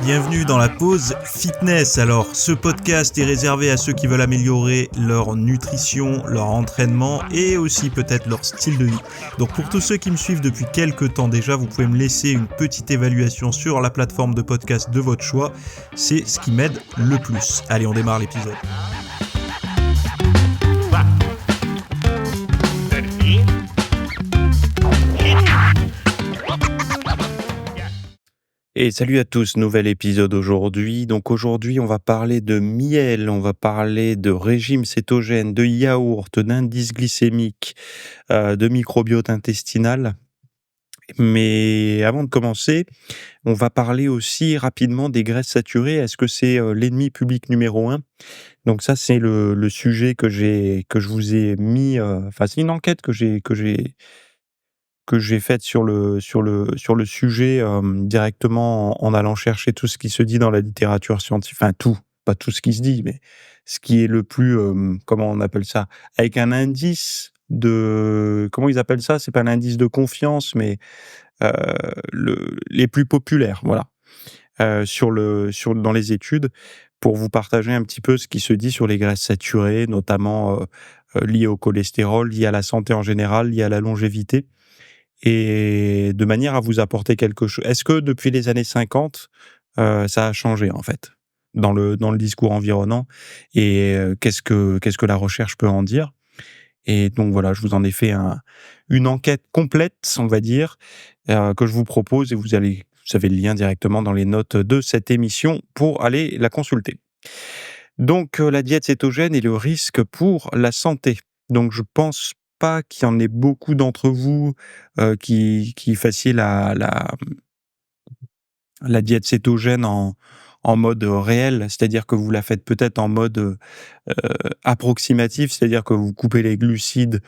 bienvenue dans la pause fitness. Alors, ce podcast est réservé à ceux qui veulent améliorer leur nutrition, leur entraînement et aussi peut-être leur style de vie. Donc pour tous ceux qui me suivent depuis quelques temps déjà, vous pouvez me laisser une petite évaluation sur la plateforme de podcast de votre choix. C'est ce qui m'aide le plus. Allez, on démarre l'épisode. Et salut à tous, nouvel épisode aujourd'hui. Donc aujourd'hui, on va parler de miel, on va parler de régime cétogène, de yaourt, d'indice glycémique, de microbiote intestinal. Mais avant de commencer, on va parler aussi rapidement des graisses saturées. Est-ce que c'est l'ennemi public numéro 1? Donc ça, c'est le sujet que je vous ai mis. C'est une enquête que j'ai faite sur le sujet, directement en allant chercher tout ce qui se dit dans la littérature scientifique. Enfin tout, pas tout ce qui se dit, mais ce qui est le plus, comment on appelle ça? Avec un indice de comment ils appellent ça? C'est pas un indice de confiance, mais heu, les plus populaires, voilà, dans les études, pour vous partager un petit peu ce qui se dit sur les graisses saturées, notamment, liées au cholestérol, liées à la santé en général, liées à la longévité. Et de manière à vous apporter quelque chose. Est-ce que depuis les années 50, ça a changé en fait, dans le discours environnant et qu'est-ce que la recherche peut en dire? Et donc voilà, je vous en ai fait une enquête complète, on va dire, que je vous propose et vous avez le lien directement dans les notes de cette émission pour aller la consulter. Donc la diète cétogène et le risque pour la santé. Donc je pense pas qu'il y en ait beaucoup d'entre vous, qui fassiez la diète cétogène en mode réel. C'est-à-dire que vous la faites peut-être en mode, approximatif, c'est-à-dire que vous coupez les glucides,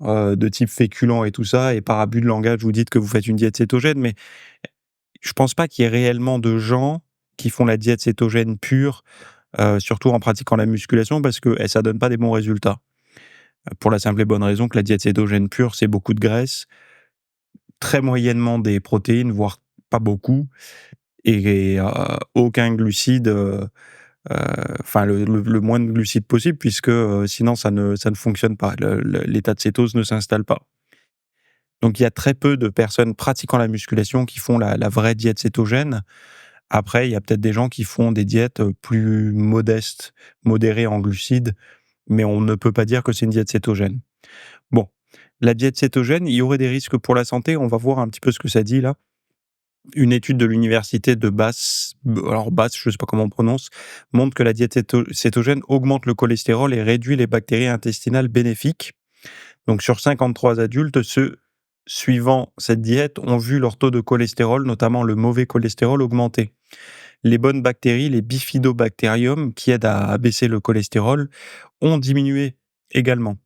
de type féculents et tout ça et par abus de langage, vous dites que vous faites une diète cétogène. Mais je pense pas qu'il y ait réellement de gens qui font la diète cétogène pure, surtout en pratiquant la musculation parce que ça donne pas des bons résultats. Pour la simple et bonne raison que la diète cétogène pure, c'est beaucoup de graisse, très moyennement des protéines, voire pas beaucoup et aucun glucide, le moins de glucides possible puisque, sinon ça ne fonctionne pas. L'état de cétose ne s'installe pas. Donc il y a très peu de personnes pratiquant la musculation qui font la vraie diète cétogène. Après, il y a peut-être des gens qui font des diètes, plus modestes, modérées en glucides, mais on ne peut pas dire que c'est une diète cétogène. Bon, la diète cétogène, il y aurait des risques pour la santé, on va voir un petit peu ce que ça dit là. Une étude de l'université de Bath, je sais pas comment on prononce, montre que la diète cétogène augmente le cholestérol et réduit les bactéries intestinales bénéfiques. Donc sur 53 adultes, ceux suivant cette diète ont vu leur taux de cholestérol, notamment le mauvais cholestérol, augmenter. Les bonnes bactéries, les bifidobacterium, qui aident à baisser le cholestérol, ont diminué également.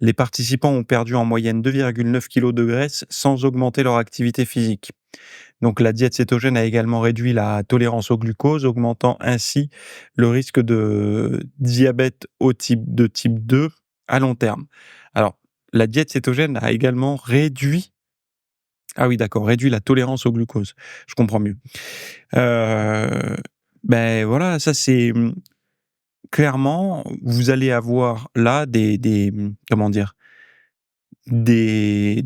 Les participants ont perdu en moyenne 2,9 kg de graisse sans augmenter leur activité physique. Donc la diète cétogène a également réduit la tolérance au glucose, augmentant ainsi le risque de diabète de type 2 à long terme. Alors, la diète cétogène a également réduit la tolérance au glucose. Je comprends mieux. Voilà, ça c'est, clairement, vous allez avoir là comment dire? Des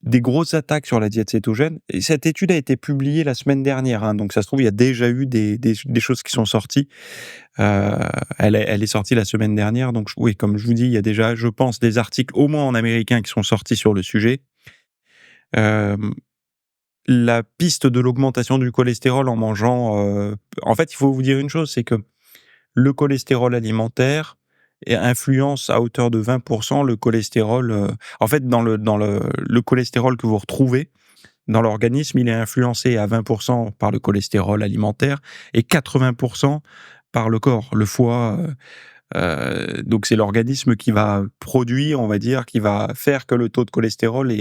des grosses attaques sur la diète cétogène et cette étude a été publiée la semaine dernière, hein, donc ça se trouve, il y a déjà eu des choses qui sont sorties. Heu, elle est sortie la semaine dernière, donc oui, comme je vous dis, il y a déjà, je pense, des articles, au moins en américain, qui sont sortis sur le sujet. Hem, la piste de l'augmentation du cholestérol en mangeant, en fait, il faut vous dire une chose, c'est que le cholestérol alimentaire influence à hauteur de 20 le cholestérol, en fait, dans le cholestérol que vous retrouvez dans l'organisme, il est influencé à 20 par le cholestérol alimentaire et 80 par le corps, le foie, donc c'est l'organisme qui va produire, on va dire, qui va faire que le taux de cholestérol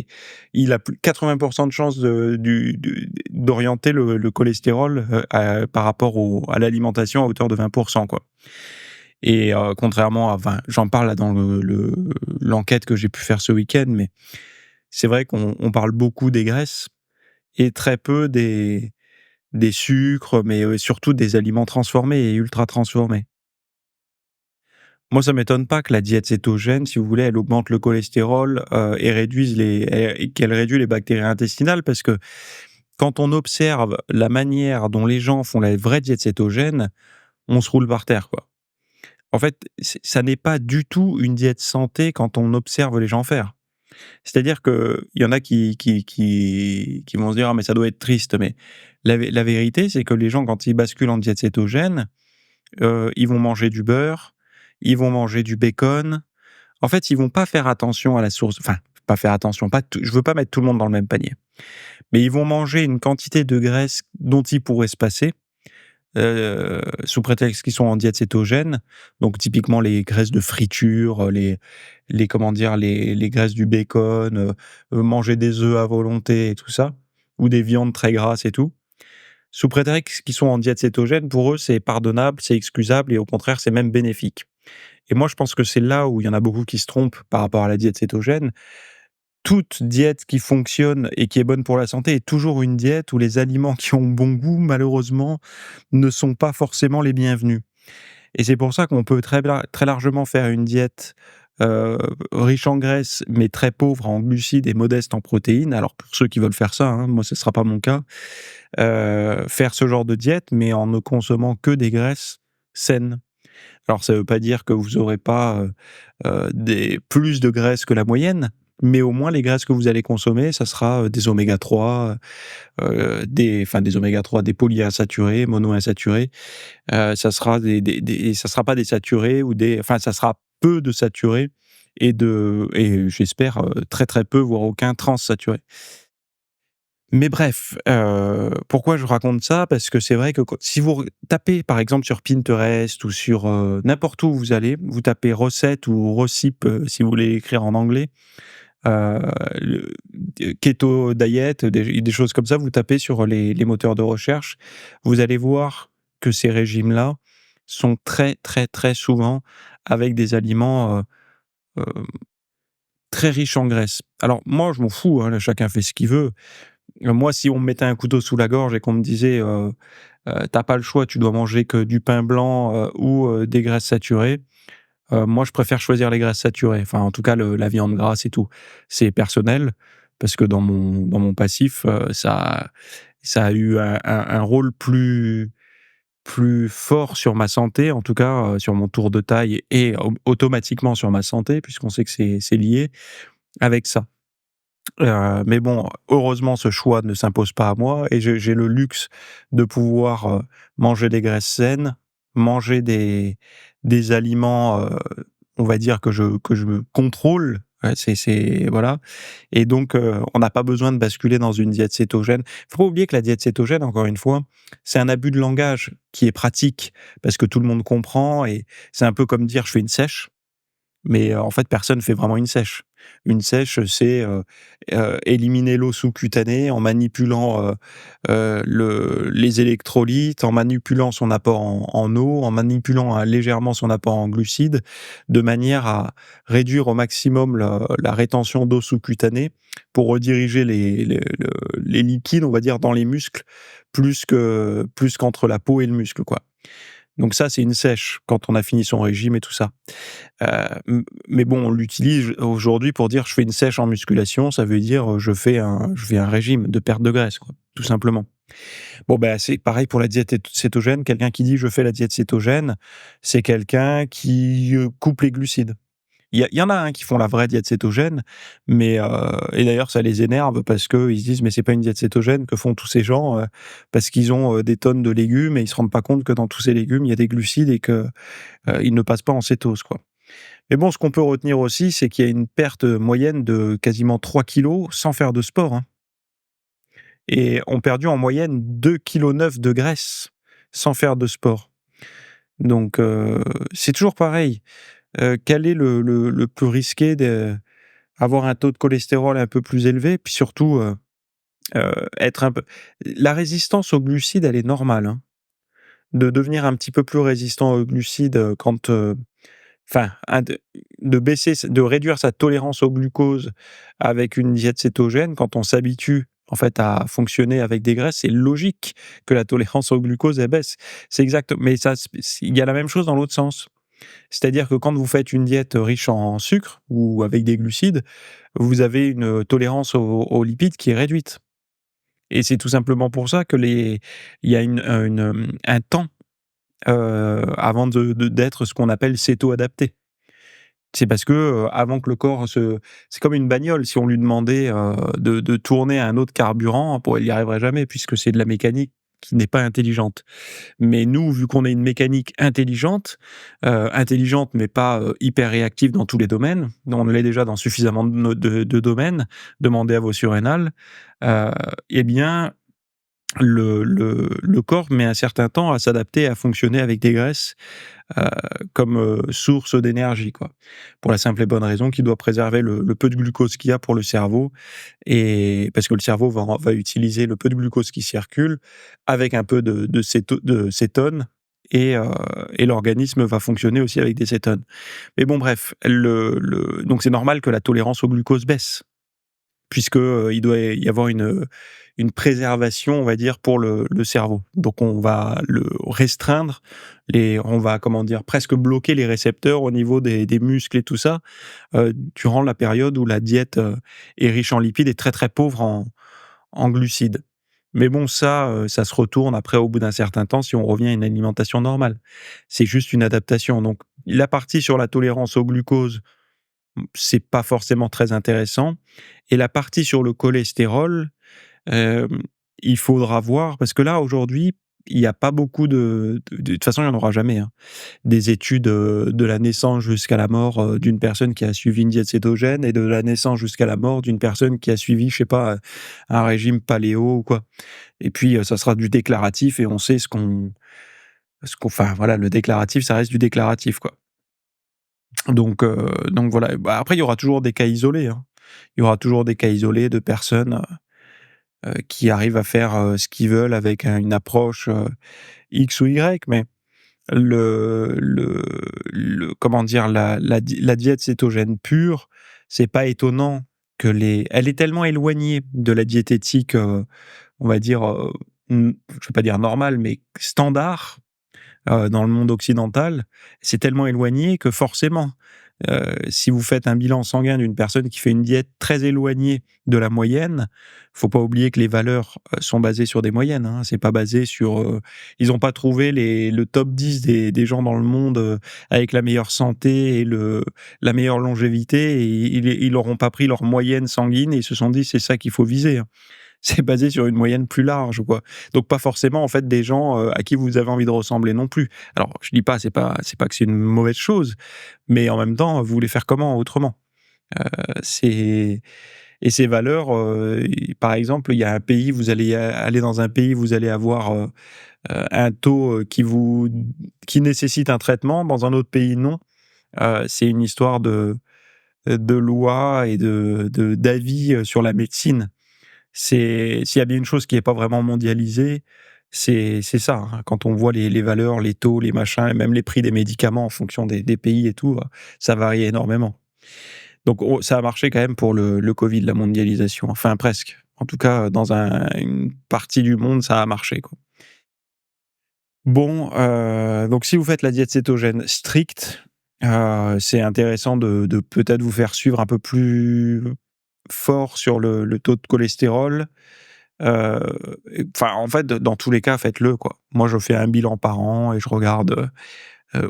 il a plus 80 de chances d'orienter le cholestérol, par rapport à l'alimentation à hauteur de 20 quoi. Et contrairement à, j'en parle là dans l'enquête que j'ai pu faire ce week-end, mais c'est vrai qu'on parle beaucoup des graisses et très peu des sucres, mais surtout des aliments transformés et ultra transformés. Moi, ça m'étonne pas que la diète cétogène, si vous voulez, elle augmente le cholestérol, et qu'elle réduit les bactéries intestinales parce que quand on observe la manière dont les gens font la vraie diète cétogène, on se roule par terre, quoi. En fait, ça n'est pas du tout une diète santé quand on observe les gens faire. C'est-à-dire qu'il y en a qui vont se dire: «Ah mais ça doit être triste», mais la vérité, c'est que les gens, quand ils basculent en diète cétogène, ils vont manger du beurre, ils vont manger du bacon. En fait, ils vont pas faire attention à la source, enfin, pas faire attention, pas tout je veux pas mettre tout le monde dans le même panier, mais ils vont manger une quantité de graisse dont ils pourraient se passer, sous prétexte qu'ils sont en diète cétogène. Donc typiquement les graisses de friture, les comment dire? Les graisses du bacon, manger des œufs à volonté et tout ça, ou des viandes très grasses et tout. Sous prétexte qu'ils sont en diète cétogène, pour eux, c'est pardonnable, c'est excusable et au contraire, c'est même bénéfique. Et moi, je pense que c'est là où il y en a beaucoup qui se trompent par rapport à la diète cétogène. Toute diète qui fonctionne et qui est bonne pour la santé est toujours une diète où les aliments qui ont bon goût, malheureusement, ne sont pas forcément les bienvenus. Et c'est pour ça qu'on peut très largement faire une diète, heu, riche en graisses, mais très pauvre en glucides et modeste en protéines. Alors pour ceux qui veulent faire ça, hein, moi ce ne sera pas mon cas. Faire ce genre de diète, mais en ne consommant que des graisses saines. Alors ça ne veut pas dire que vous aurez pas, des plus de graisses que la moyenne, mais au moins les graisses que vous allez consommer, ça sera, des oméga 3, des oméga 3, des polyinsaturés, monoinsaturés. Ça sera ça sera pas des saturés ou ça sera peu de saturés et j'espère, très, très peu, voire aucun transsaturé. Mais bref, pourquoi je raconte ça? Parce que c'est vrai que si vous tapez par exemple sur Pinterest ou sur, n'importe où vous allez, vous tapez recette ou recipe, si vous voulez écrire en anglais, heu, le keto diet, des choses comme ça, vous tapez sur les moteurs de recherche, vous allez voir que ces régimes-là sont très, très, très souvent avec des aliments, heu, très riches en graisse. Alors moi, je m'en fous, hein, chacun fait ce qu'il veut. Moi, si on me mettait un couteau sous la gorge et qu'on me disait, «Tu pas le choix, tu dois manger que du pain blanc, ou des graisses saturées», moi, je préfère choisir les graisses saturées. Enfin, en tout cas, la viande grasse et tout. C'est personnel parce que dans mon passif, ça a eu un rôle plus fort sur ma santé, en tout cas, sur mon tour de taille et automatiquement sur ma santé puisqu'on sait que c'est lié avec ça. Mais bon, heureusement, ce choix ne s'impose pas à moi et j'ai le luxe de pouvoir, manger des graisses saines, manger des aliments, on va dire que je me contrôle. C'est voilà, et donc on n'a pas besoin de basculer dans une diète cétogène. Faut pas oublier que la diète cétogène, encore une fois, c'est un abus de langage qui est pratique parce que tout le monde comprend et c'est un peu comme dire: «Je fais une sèche». Mais, en fait, personne fait vraiment une sèche. Une sèche, c'est, éliminer l'eau sous-cutanée en manipulant, les électrolytes, en manipulant son apport en eau, en manipulant, légèrement son apport en glucides, de manière à réduire au maximum la rétention d'eau sous-cutanée pour rediriger les liquides, on va dire, dans les muscles, plus qu'entre la peau et le muscle, quoi. Donc ça, c'est une sèche quand on a fini son régime et tout ça. Mais bon, on l'utilise aujourd'hui pour dire: «Je fais une sèche en musculation», ça veut dire, je fais un régime de perte de graisse, quoi, tout simplement. Bon, bah, c'est pareil pour la diète cétogène. Quelqu'un qui dit: «Je fais la diète cétogène», c'est quelqu'un qui, coupe les glucides. Il y en a, hein, qui font la vraie diète cétogène, mais et d'ailleurs ça les énerve parce qu'ils se disent: «Mais c'est pas une diète cétogène que font tous ces gens», parce qu'ils ont, des tonnes de légumes et ils se rendent pas compte que dans tous ces légumes, il y a des glucides et que, ils ne passent pas en cétose, quoi. Mais bon, ce qu'on peut retenir aussi, c'est qu'il y a une perte moyenne de quasiment 3 kilos sans faire de sport, hein, et ont perdu en moyenne 2,9 kg de graisse sans faire de sport. Donc c'est toujours pareil, quel est le plus risqué avoir un taux de cholestérol un peu plus élevé, puis surtout, être un peu la résistance aux glucides, elle est normale, hein. De devenir un petit peu plus résistant aux glucides, quand, enfin, de réduire sa tolérance au glucose avec une diète cétogène, quand on s'habitue en fait, à fonctionner avec des graisses, c'est logique que la tolérance au glucose, elle baisse. C'est exact, mais ça, il y a la même chose dans l'autre sens. C'est-à-dire que quand vous faites une diète riche en sucre ou avec des glucides, vous avez une tolérance aux lipides qui est réduite. Et c'est tout simplement pour ça que il y a un temps avant d'être ce qu'on appelle céto-adapté. C'est parce que, avant que le corps se c'est comme une bagnole, si on lui demandait, de tourner à un autre carburant, il y arriverait jamais puisque c'est de la mécanique qui n'est pas intelligente. Mais nous, vu qu'on a une mécanique intelligente mais pas, hyper réactive dans tous les domaines, on l'est déjà dans suffisamment de domaines, demandez à vos surrénales, heu, et bien, le corps met un certain temps à s'adapter, à fonctionner avec des graisses, heu, comme, source d'énergie, quoi. Pour la simple et bonne raison qu'il doit préserver le peu de glucose qu'il y a pour le cerveau, et parce que le cerveau va utiliser le peu de glucose qui circule avec un peu de cétone, et l'organisme va fonctionner aussi avec des cétones. Mais bon bref, donc c'est normal que la tolérance au glucose baisse puisque, il doit y avoir une préservation, on va dire, pour le cerveau. Donc on va le restreindre, on va, comment dire, presque bloquer les récepteurs au niveau des muscles et tout ça, durant la période où la diète, est riche en lipides et très, très pauvre en glucides. Mais bon, ça se retourne après au bout d'un certain temps si on revient à une alimentation normale. C'est juste une adaptation. Donc la partie sur la tolérance au glucose, c'est pas forcément très intéressant, et la partie sur le cholestérol, hem, il faudra voir parce que là, aujourd'hui, il y a pas beaucoup de toute façon, il y en aura jamais, hein, des études, de la naissance jusqu'à la mort, d'une personne qui a suivi une diète cétogène et de la naissance jusqu'à la mort d'une personne qui a suivi, je sais pas, un régime paléo ou quoi, et puis, ça sera du déclaratif et on sait enfin, voilà, le déclaratif, ça reste du déclaratif, quoi. Donc voilà. Bah, après, il y aura toujours des cas isolés, hein. Il y aura toujours des cas isolés de personnes, qui arrivent à faire, ce qu'ils veulent avec une approche, X ou Y, mais le comment dire? La diète cétogène pure, c'est pas étonnant que elle est tellement éloignée de la diététique, on va dire, je vais pas dire normale, mais standard, dans le monde occidental, c'est tellement éloigné que forcément, si vous faites un bilan sanguin d'une personne qui fait une diète très éloignée de la moyenne, faut pas oublier que les valeurs, sont basées sur des moyennes, hein. C'est pas basé sur, ils ont pas trouvé le top 10 des gens dans le monde, avec la meilleure santé et la meilleure longévité, et ils leur ont pas pris leur moyenne sanguine et ils se sont dit: «C'est ça qu'il faut viser», hein. C'est basé sur une moyenne plus large, quoi. Donc pas forcément, en fait, des gens, à qui vous avez envie de ressembler non plus. Alors je dis pas, c'est pas que c'est une mauvaise chose, mais en même temps, vous voulez faire comment autrement? C'est Et ces valeurs, par exemple, il y a un pays, vous allez aller dans un pays, vous allez avoir, un taux, qui nécessite un traitement, dans un autre pays non. C'est une histoire de loi et d'avis, sur la médecine. S'il y a bien une chose qui est pas vraiment mondialisée, c'est ça, hein. Quand on voit les valeurs, les taux, les machins et même les prix des médicaments en fonction des pays et tout, ça varie énormément. Donc ça a marché quand même pour le covid, la mondialisation, enfin presque. En tout cas, dans une partie du monde, ça a marché, quoi. Bon, donc si vous faites la diète cétogène stricte, c'est intéressant de peut-être vous faire suivre un peu plus fort sur le taux de cholestérol. Heu, enfin, en fait, dans tous les cas, faites-le, quoi. Moi, je fais un bilan par an et je regarde,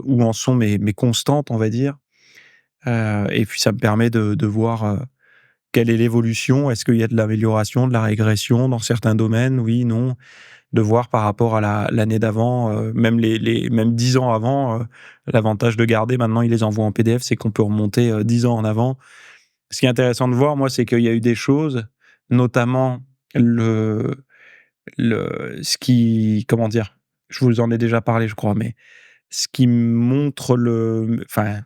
où en sont mes constantes, on va dire, et puis ça me permet de voir, quelle est l'évolution. Est-ce qu'il y a de l'amélioration, de la régression dans certains domaines? Oui, non? De voir par rapport à l'année d'avant, même même 10 ans avant, l'avantage de garder maintenant, ils les envoient en PDF, c'est qu'on peut remonter, 10 ans en avant. Ce qui est intéressant de voir, moi, c'est qu'il y a eu des choses, notamment le ce qui, comment dire? Je vous en ai déjà parlé, je crois, mais ce qui montre enfin,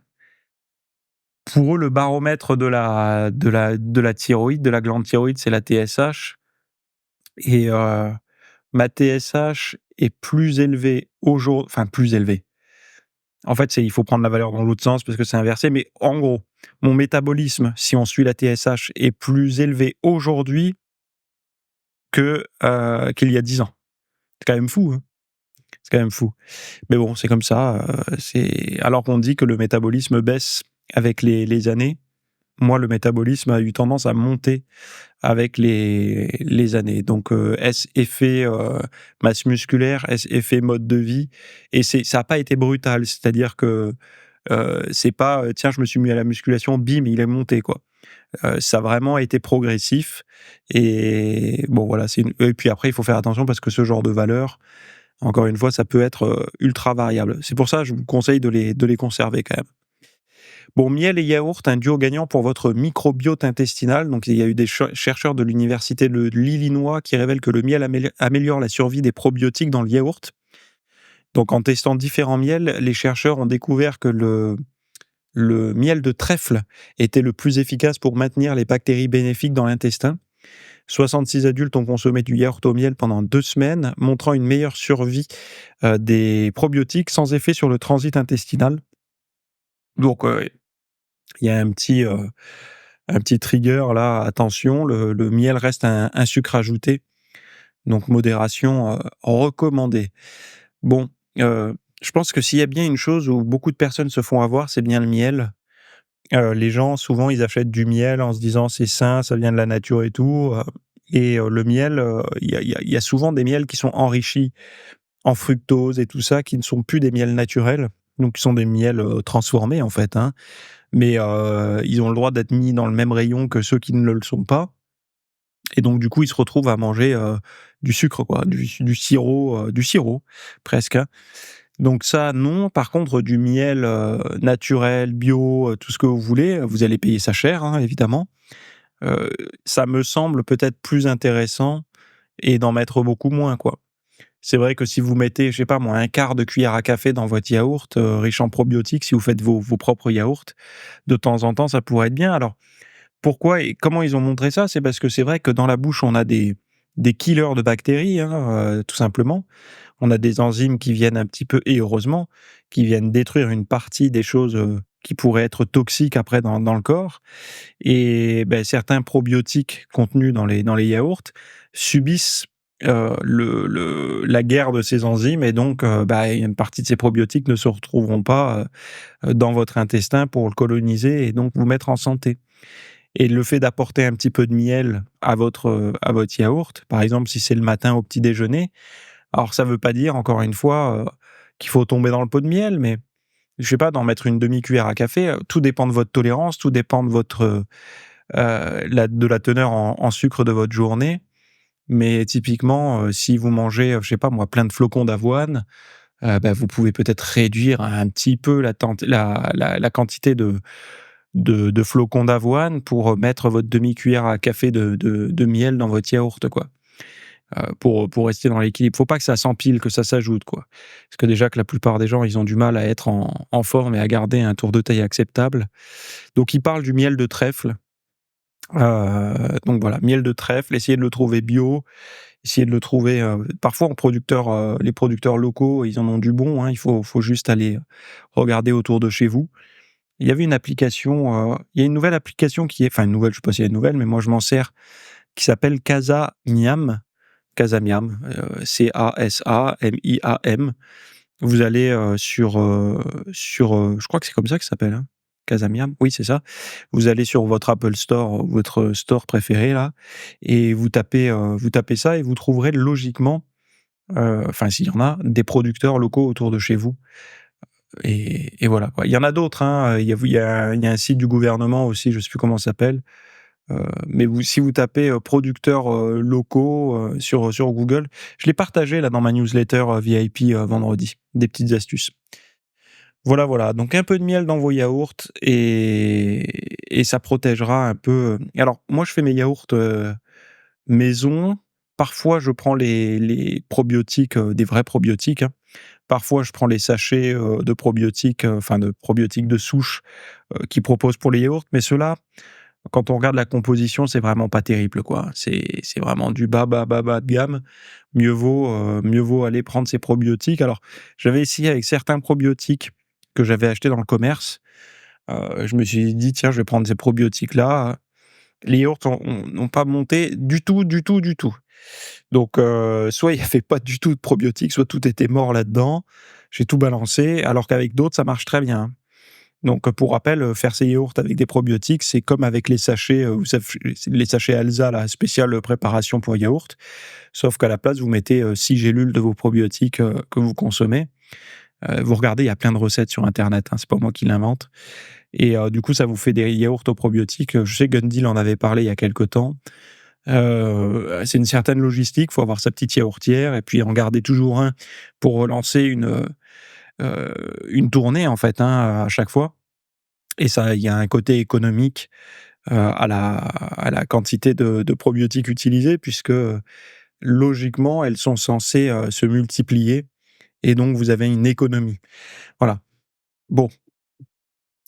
pour eux, le baromètre de la thyroïde, de la glande thyroïde, c'est la TSH, et ma TSH est plus élevée enfin plus élevée. En fait, il faut prendre la valeur dans l'autre sens parce que c'est inversé, mais en gros, mon métabolisme, si on suit la TSH, est plus élevé aujourd'hui qu'il y a 10 ans. C'est quand même fou, hein? C'est quand même fou. Mais bon, c'est comme ça, c'est alors qu'on dit que le métabolisme baisse avec les années. Moi, le métabolisme a eu tendance à monter avec les années. Donc, est-ce effet, masse musculaire? Est-ce effet mode de vie? Et ça a pas été brutal. C'est-à-dire que, c'est pas, «Tiens, je me suis mis à la musculation, bim, il est monté», quoi. Ça a vraiment été progressif et bon, voilà, et puis après, il faut faire attention parce que ce genre de valeurs, encore une fois, ça peut être, ultra variable. C'est pour ça que je vous conseille de les conserver quand même. Bon, miel et yaourt, un duo gagnant pour votre microbiote intestinal. Donc, il y a eu des chercheurs de l'université de l'Illinois qui révèlent que le miel améliore la survie des probiotiques dans le yaourt. Donc, en testant différents miels, les chercheurs ont découvert que le miel de trèfle était le plus efficace pour maintenir les bactéries bénéfiques dans l'intestin. 66 adultes ont consommé du yaourt au miel pendant 2 semaines, montrant une meilleure survie des probiotiques sans effet sur le transit intestinal. Donc, il y a un petit trigger là, attention, le miel reste un sucre ajouté, donc modération recommandée. Bon, je pense que s'il y a bien une chose où beaucoup de personnes se font avoir, c'est bien le miel. Les gens, souvent, ils achètent du miel en se disant: «C'est sain, ça vient de la nature et tout», le miel, il y a souvent des miels qui sont enrichis en fructose et tout ça, qui ne sont plus des miels naturels, donc qui sont des miels, transformés, en fait, hein. Mais ils ont le droit d'être mis dans le même rayon que ceux qui ne le sont pas et donc du coup, ils se retrouvent à manger, du sucre quoi, du sirop presque, hein. Donc ça non. Par contre, du miel, naturel, bio, tout ce que vous voulez, vous allez payer ça cher, hein, évidemment. Heu, Ça me semble peut-être plus intéressant et d'en mettre beaucoup moins, quoi. C'est vrai que si vous mettez, je sais pas moi, un quart de cuillère à café dans votre yaourt, riche en probiotiques, si vous faites vos propres yaourts, de temps en temps, ça pourrait être bien. Alors, pourquoi et comment ils ont montré ça? C'est parce que c'est vrai que dans la bouche, on a des killers de bactéries, hein, tout simplement. On a des enzymes qui viennent un petit peu et heureusement, qui viennent détruire une partie des choses, qui pourraient être toxiques après dans le corps et certains probiotiques contenus dans les yaourts subissent, la guerre de ces enzymes et donc il y a une partie de ces probiotiques ne se retrouveront pas, dans votre intestin pour le coloniser et donc vous mettre en santé. Et le fait d'apporter un petit peu de miel à votre yaourt, par exemple, si c'est le matin au petit déjeuner, alors ça veut pas dire, encore une fois, qu'il faut tomber dans le pot de miel, mais je sais pas, d'en mettre une demi-cuillère à café, tout dépend de votre tolérance, tout dépend de la teneur en sucre de votre journée. Mais typiquement, si vous mangez, je sais pas moi, plein de flocons d'avoine, vous pouvez peut-être réduire un petit peu la quantité de flocons d'avoine pour mettre votre demi-cuillère à café de miel dans votre yaourt, quoi. Pour rester dans l'équilibre. Faut pas que ça s'empile, que ça s'ajoute, quoi. Parce que déjà que la plupart des gens, ils ont du mal à être en forme et à garder un tour de taille acceptable. Donc ils parlent du miel de trèfle. Donc voilà, miel de trèfle, essayez de le trouver bio, essayez de le trouver, parfois en producteur, les producteurs locaux, ils en ont du bon, hein, il faut juste aller regarder autour de chez vous. Il y a une nouvelle application qui est enfin une nouvelle, je sais pas si elle est nouvelle, mais moi je m'en sers, qui s'appelle Casamiam. Casamiam, Casamiam. Vous allez, je crois que c'est comme ça que ça s'appelle, hein? Casamiam? Oui, c'est ça. Vous allez sur votre Apple Store, votre store préféré là et vous tapez ça et vous trouverez logiquement, enfin s'il y en a, des producteurs locaux autour de chez vous et voilà quoi. Il y en a d'autres, hein, il y a un site du gouvernement aussi, je sais plus comment ça s'appelle, mais si vous tapez, producteurs, locaux, sur Google, je l'ai partagé là dans ma newsletter, VIP, vendredi, des petites astuces. Voilà, voilà, donc un peu de miel dans vos yaourts et ça protégera un peu, alors moi je fais mes yaourts, maison. Parfois je prends les probiotiques, des vrais probiotiques, hein. Parfois je prends les sachets, de probiotiques, enfin de probiotiques de souche, qu'ils proposent pour les yaourts, mais ceux-là, quand on regarde la composition, c'est vraiment pas terrible, quoi. C'est vraiment du bas, bas, bas, bas de gamme. Mieux vaut aller prendre ces probiotiques. Alors, j'avais essayé avec certains probiotiques que j'avais achetés dans le commerce. Je me suis dit: «Tiens, je vais prendre ces probiotiques-là». Les yaourts ont pas monté du tout, du tout, du tout. Donc, soit il y avait pas du tout de probiotiques, soit tout était mort là-dedans. J'ai tout balancé, alors qu'avec d'autres, ça marche très bien. Donc, pour rappel, faire ces yaourts avec des probiotiques, c'est comme avec les sachets, vous savez, les sachets Alza, là, spécial préparation pour yaourt. Sauf qu'à la place, vous mettez 6 gélules de vos probiotiques que vous consommez. Vous regardez, il y a plein de recettes sur Internet, hein, c'est pas moi qui l'invente. Et du coup, ça vous fait des yaourts aux probiotiques. Je sais que Gundil en avait parlé il y a quelque temps. C'est une certaine logistique, il faut avoir sa petite yaourtière et puis en garder toujours un pour relancer une tournée, en fait, hein, à chaque fois. Et ça, il y a un côté économique à la quantité de probiotiques utilisés, puisque logiquement, elles sont censées se multiplier et donc vous avez une économie. Voilà. Bon.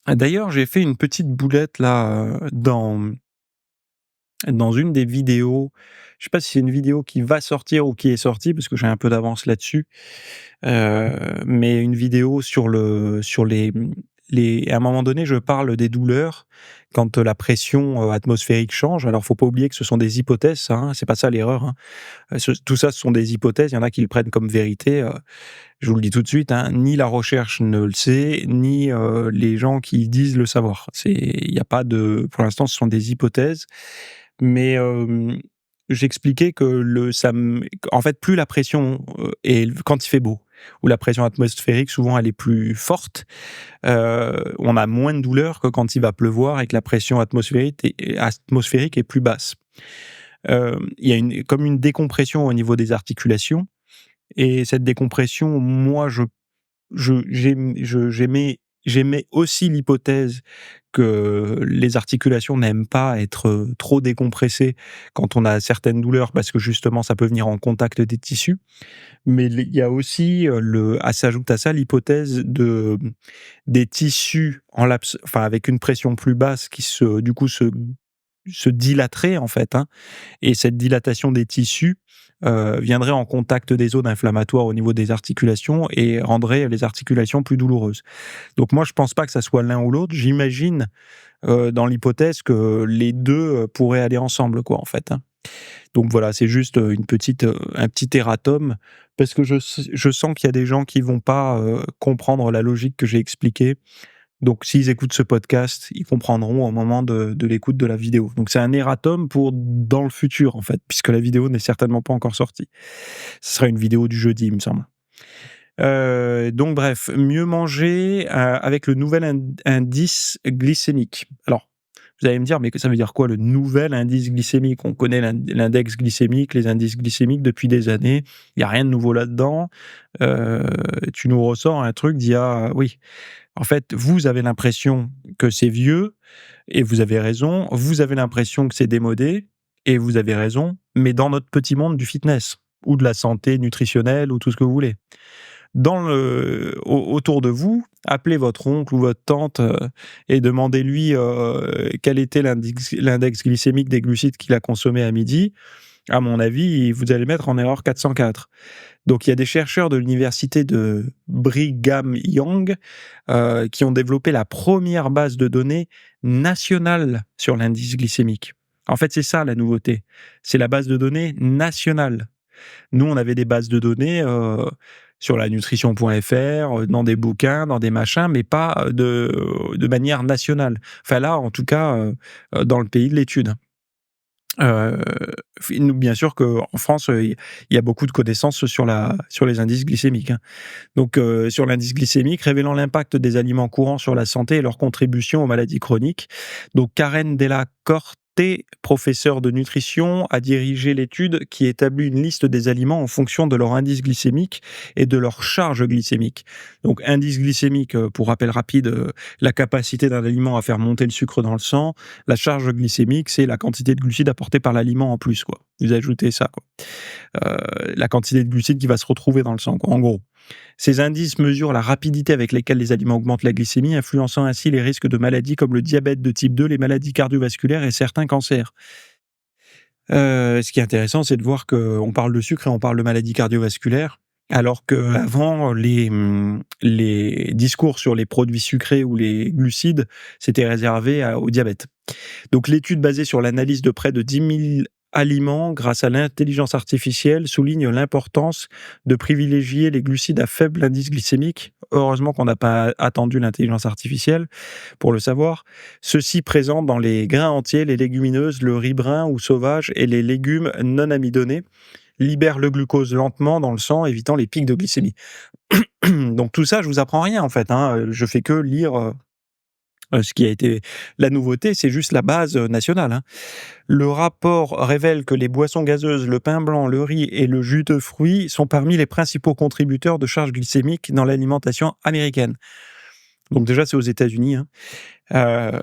D'ailleurs, j'ai fait une petite boulette là dans une des vidéos. Je sais pas si c'est une vidéo qui va sortir ou qui est sortie, parce que j'ai un peu d'avance là-dessus. Mais une vidéo sur les à un moment donné, je parle des douleurs quand la pression atmosphérique change. Alors, faut pas oublier que ce sont des hypothèses, ça, hein, c'est pas ça l'erreur, hein. Tout ça, ce sont des hypothèses. Il y en a qui le prennent comme vérité. Je vous le dis tout de suite, hein, ni la recherche ne le sait, ni les gens qui disent le savoir. Il y a pas de, pour l'instant, ce sont des hypothèses. Mais j'expliquais que en fait, plus la pression est quand il fait beau, ou la pression atmosphérique, souvent, elle est plus forte. On a moins de douleur que quand il va pleuvoir et que la pression atmosphérique est plus basse. Il y a comme une décompression au niveau des articulations. Et cette décompression, moi, j'aimais aussi l'hypothèse que les articulations n'aiment pas être trop décompressées quand on a certaines douleurs, parce que justement, ça peut venir en contact des tissus. Mais il y a aussi s'ajoute à ça l'hypothèse des tissus enfin, avec une pression plus basse qui du coup, se dilaterait, en fait, hein. Et cette dilatation des tissus viendrait en contact des zones inflammatoires au niveau des articulations et rendrait les articulations plus douloureuses. Donc moi, je pense pas que ça soit l'un ou l'autre. J'imagine, dans l'hypothèse, que les deux pourraient aller ensemble, quoi, en fait, hein. Donc voilà, c'est juste un petit erratum, parce que je sens qu'il y a des gens qui vont pas comprendre la logique que j'ai expliquée. Donc, s'ils écoutent ce podcast, ils comprendront au moment de l'écoute de la vidéo. Donc, c'est un erratum pour dans le futur, en fait, puisque la vidéo n'est certainement pas encore sortie. Ce sera une vidéo du jeudi, il me semble. Donc, bref, mieux manger avec le nouvel indice glycémique. Alors, vous allez me dire, mais ça veut dire quoi, le nouvel indice glycémique? On connaît l'index glycémique, les indices glycémiques depuis des années. Il n'y a rien de nouveau là-dedans. Tu nous ressors un truc d'il y a... Oui. En fait, vous avez l'impression que c'est vieux, et vous avez raison. Vous avez l'impression que c'est démodé, et vous avez raison. Mais dans notre petit monde du fitness, ou de la santé nutritionnelle, ou tout ce que vous voulez, autour de vous, appelez votre oncle ou votre tante et demandez-lui quel était l'index glycémique des glucides qu'il a consommé à midi. À mon avis, vous allez mettre en erreur 404. Donc, il y a des chercheurs de l'université de Brigham Young qui ont développé la première base de données nationale sur l'indice glycémique. En fait, c'est ça la nouveauté. C'est la base de données nationale. Nous, on avait des bases de données sur la nutrition.fr, dans des bouquins, dans des machins, mais pas de manière nationale. Enfin là, en tout cas, dans le pays de l'étude. Bien sûr qu'en France, il y a beaucoup de connaissances sur les indices glycémiques, hein. Donc, sur l'indice glycémique, révélant l'impact des aliments courants sur la santé et leur contribution aux maladies chroniques. Donc, Karen Della Corte, professeure de nutrition, a dirigé l'étude qui établit une liste des aliments en fonction de leur indice glycémique et de leur charge glycémique. Donc, indice glycémique, pour rappel rapide, la capacité d'un aliment à faire monter le sucre dans le sang. La charge glycémique, c'est la quantité de glucides apportée par l'aliment en plus, quoi. Vous ajoutez ça, quoi. La quantité de glucides qui va se retrouver dans le sang, quoi, en gros. Ces indices mesurent la rapidité avec laquelle les aliments augmentent la glycémie, influençant ainsi les risques de maladies comme le diabète de type 2, les maladies cardiovasculaires et certains cancers. Ce qui est intéressant, c'est de voir qu'on parle de sucre et on parle de maladies cardiovasculaires. Alors qu'avant, les discours sur les produits sucrés ou les glucides, c'était réservé au diabète. Donc l'étude basée sur l'analyse de près de 10 000 aliments grâce à l'intelligence artificielle souligne l'importance de privilégier les glucides à faible indice glycémique. Heureusement qu'on n'a pas attendu l'intelligence artificielle pour le savoir. Ceux-ci présents dans les grains entiers, les légumineuses, le riz brun ou sauvage et les légumes non amidonnés libèrent le glucose lentement dans le sang, évitant les pics de glycémie. Donc tout ça, je vous apprends rien en fait, hein. Je fais que lire ce qui a été la nouveauté, c'est juste la base nationale, hein. Le rapport révèle que les boissons gazeuses, le pain blanc, le riz et le jus de fruits sont parmi les principaux contributeurs de charge glycémique dans l'alimentation américaine. Donc déjà, c'est aux États-Unis, hein. Heu,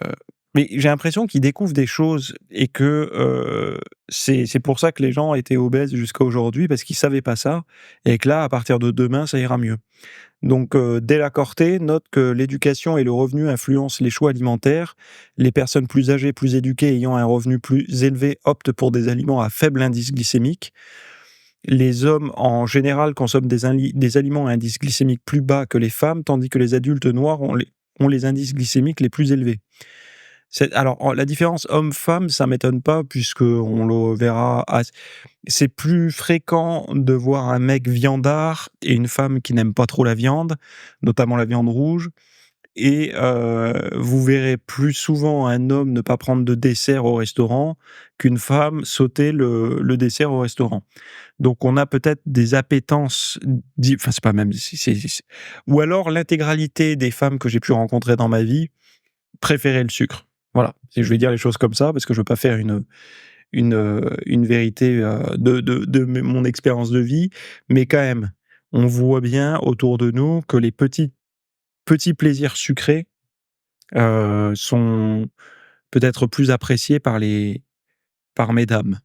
mais j'ai l'impression qu'ils découvrent des choses et que, c'est pour ça que les gens étaient obèses jusqu'à aujourd'hui parce qu'ils savaient pas ça et que là, à partir de demain, ça ira mieux. Donc, Della Corte note que l'éducation et le revenu influencent les choix alimentaires. Les personnes plus âgées, plus éduquées, ayant un revenu plus élevé, optent pour des aliments à faible indice glycémique. Les hommes, en général, consomment des aliments à indice glycémique plus bas que les femmes, tandis que les adultes noirs ont les indices glycémiques les plus élevés. Alors, la différence homme-femme, ça m'étonne pas puisqu'on le verra c'est plus fréquent de voir un mec viandard et une femme qui n'aime pas trop la viande, notamment la viande rouge et vous verrez plus souvent un homme ne pas prendre de dessert au restaurant qu'une femme sauter le dessert au restaurant. Donc on a peut-être des appétences enfin c'est pas même ou alors l'intégralité des femmes que j'ai pu rencontrer dans ma vie préféraient le sucre. Voilà, je vais dire les choses comme ça parce que je veux pas faire une vérité, de mon expérience de vie, mais quand même, on voit bien autour de nous que les petits plaisirs sucrés, sont peut-être plus appréciés par mesdames.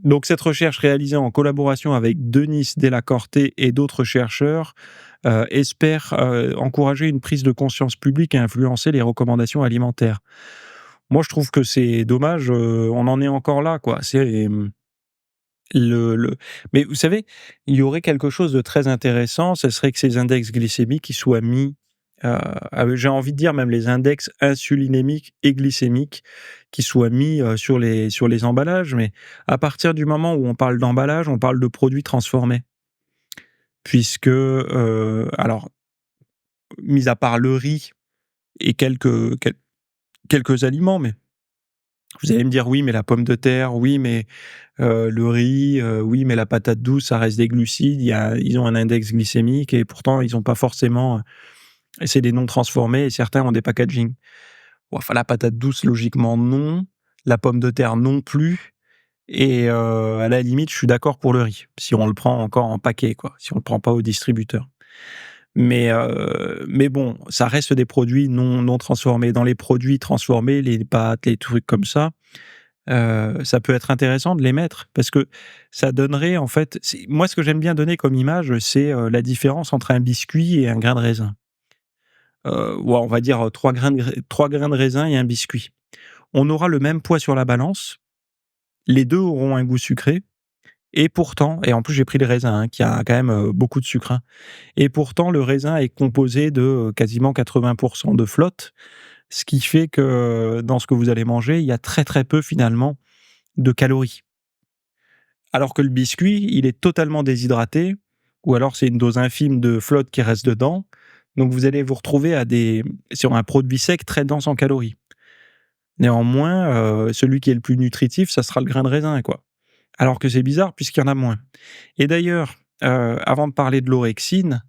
Donc cette recherche réalisée en collaboration avec Denis Della Corte et d'autres chercheurs, espère, encourager une prise de conscience publique et influencer les recommandations alimentaires. Moi, je trouve que c'est dommage, on en est encore là, quoi. Le mais vous savez, il y aurait quelque chose de très intéressant, ce serait que ces index glycémiques, ils soient mis, j'ai envie de dire même les index insulinémiques et glycémiques qui soient mis, sur les emballages, mais à partir du moment où on parle d'emballage, on parle de produits transformés. Puisque, alors, mis à part le riz et quelques aliments, mais vous allez me dire: «Oui, mais la pomme de terre, oui, mais le riz, oui, mais la patate douce, ça reste des glucides, ils ont un index glycémique et pourtant ils ont pas forcément, c'est des non transformés et certains ont des packaging». Bon, enfin, la patate douce, logiquement, non. La pomme de terre, non plus et à la limite, je suis d'accord pour le riz, si on le prend encore en paquet, quoi, si on le prend pas au distributeur. Mais bon, ça reste des produits non transformés. Dans les produits transformés, les pâtes, les trucs comme ça peut être intéressant de les mettre parce que ça donnerait en fait moi ce que j'aime bien donner comme image, c'est, la différence entre un biscuit et un grain de raisin. Ouais, on va dire, 3 grains de raisin et un biscuit. On aura le même poids sur la balance, les 2 auront un goût sucré et pourtant et en plus j'ai pris le raisin, hein, qui a quand même, beaucoup de sucre, hein, et pourtant le raisin est composé de, quasiment 80 de flotte, ce qui fait que dans ce que vous allez manger, il y a très, très peu finalement de calories. Alors que le biscuit, il est totalement déshydraté ou alors c'est une dose infime de flotte qui reste dedans. Donc vous allez vous retrouver sur un produit sec très dense en calories. Néanmoins, celui qui est le plus nutritif, ça sera le grain de raisin, quoi. Alors que c'est bizarre puisqu'il y en a moins. Et d'ailleurs, avant de parler de l'orexine,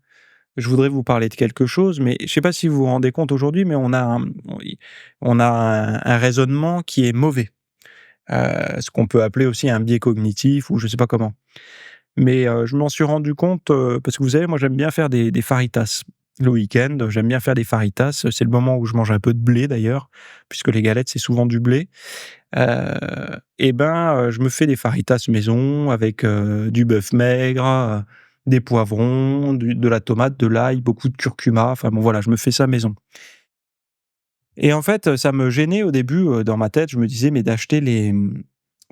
je voudrais vous parler de quelque chose, mais je ne sais pas si vous vous rendez compte aujourd'hui, mais on a un raisonnement qui est mauvais. Ce qu'on peut appeler aussi un biais cognitif ou je sais pas comment. Mais, je m'en suis rendu compte, parce que vous savez, moi j'aime bien faire des fajitas. Le week-end, j'aime bien faire des fajitas, c'est le moment où je mange un peu de blé d'ailleurs, puisque les galettes, c'est souvent du blé. Et ben, je me fais des fajitas maison avec, du bœuf maigre, des poivrons, de la tomate, de l'ail, beaucoup de curcuma, enfin bon voilà, je me fais ça maison. Et en fait, ça me gênait au début, dans ma tête, je me disais: «Mais d'acheter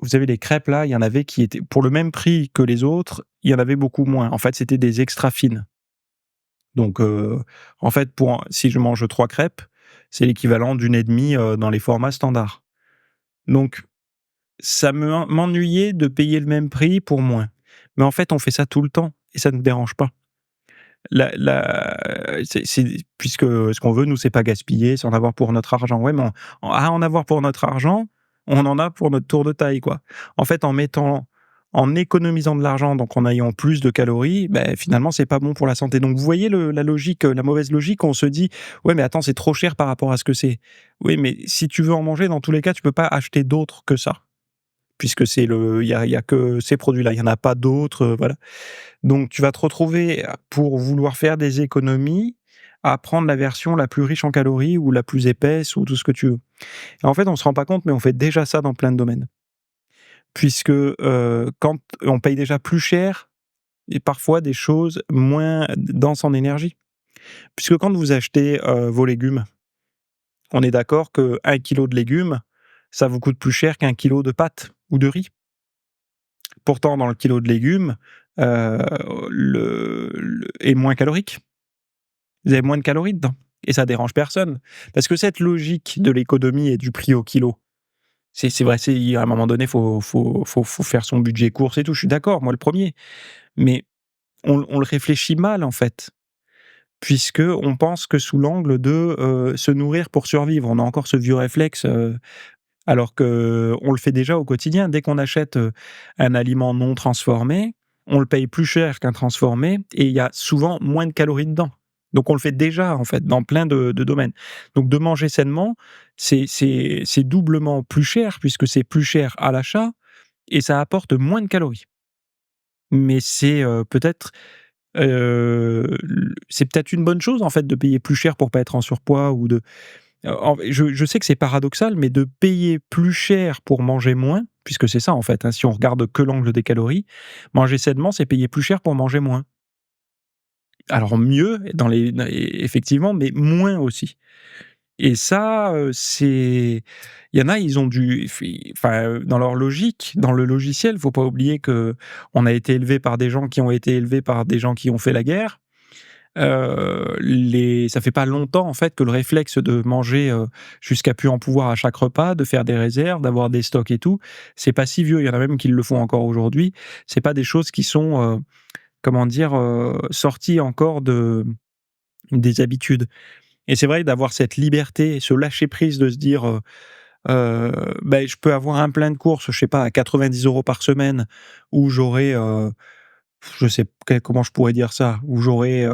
vous savez, les crêpes là, il y en avait qui étaient pour le même prix que les autres, il y en avait beaucoup moins. En fait, c'était des extra fines. Donc, en fait, si je mange 3 crêpes, c'est l'équivalent d'une et demie, dans les formats standards. Donc ça m'ennuyait de payer le même prix pour moins. Mais en fait, on fait ça tout le temps et ça ne me dérange pas. Puisque ce qu'on veut, nous, c'est pas gaspiller, c'est en avoir pour notre argent. Ouais, mais à en avoir pour notre argent, on en a pour notre tour de taille, quoi. En fait, en économisant de l'argent, donc en ayant plus de calories, ben, finalement, c'est pas bon pour la santé. Donc, vous voyez la logique, la mauvaise logique, on se dit, ouais, mais attends, c'est trop cher par rapport à ce que c'est. Oui, mais si tu veux en manger, dans tous les cas, tu peux pas acheter d'autre que ça. Puisque il y a que ces produits-là, il y en a pas d'autres, voilà. Donc tu vas te retrouver pour vouloir faire des économies, à prendre la version la plus riche en calories ou la plus épaisse ou tout ce que tu veux. Et en fait, on se rend pas compte, mais on fait déjà ça dans plein de domaines. Puisque, quand on paye déjà plus cher et parfois des choses moins denses en énergie. Puisque quand vous achetez, vos légumes, on est d'accord qu'1 kilo de légumes, ça vous coûte plus cher qu'1 kilo de pâtes ou de riz. Pourtant, dans le kilo de légumes, heu, le est moins calorique. Vous avez moins de calories dedans et ça dérange personne. Parce que cette logique de l'économie et du prix au kilo, c'est vrai, c'est à un moment donné, faut faire son budget courses et tout, je suis d'accord, moi le premier. Mais on le réfléchit mal, en fait, puisque on pense que sous l'angle de, se nourrir pour survivre. On a encore ce vieux réflexe, alors qu'on le fait déjà au quotidien. Dès qu'on achète, un aliment non transformé, on le paye plus cher qu'un transformé et il y a souvent moins de calories dedans. Donc on le fait déjà, en fait, dans plein de domaines. Donc de manger sainement, c'est doublement plus cher puisque c'est plus cher à l'achat et ça apporte moins de calories. Mais c'est peut-être une bonne chose, en fait, de payer plus cher pour pas être en surpoids ou de je sais que c'est paradoxal, mais de payer plus cher pour manger moins, puisque c'est ça en fait, hein, si on regarde que l'angle des calories, manger sainement, c'est payer plus cher pour manger moins. Alors mieux effectivement, mais moins aussi. Et ça, il y en a, ils ont dans leur logique, dans le logiciel, faut pas oublier que on a été élevé par des gens qui ont été élevés par des gens qui ont fait la guerre. Ça fait pas longtemps en fait que le réflexe de manger, jusqu'à plus en pouvoir à chaque repas, de faire des réserves, d'avoir des stocks et tout, c'est pas si vieux. Il y en a même qui le font encore aujourd'hui. C'est pas des choses qui sont, comment dire, sorties encore des habitudes. Et c'est vrai d'avoir cette liberté, ce lâcher prise de se dire, je peux avoir un plein de courses, je sais pas, à 90 € par semaine où j'aurai, je sais comment je pourrais dire ça? Où j'aurai,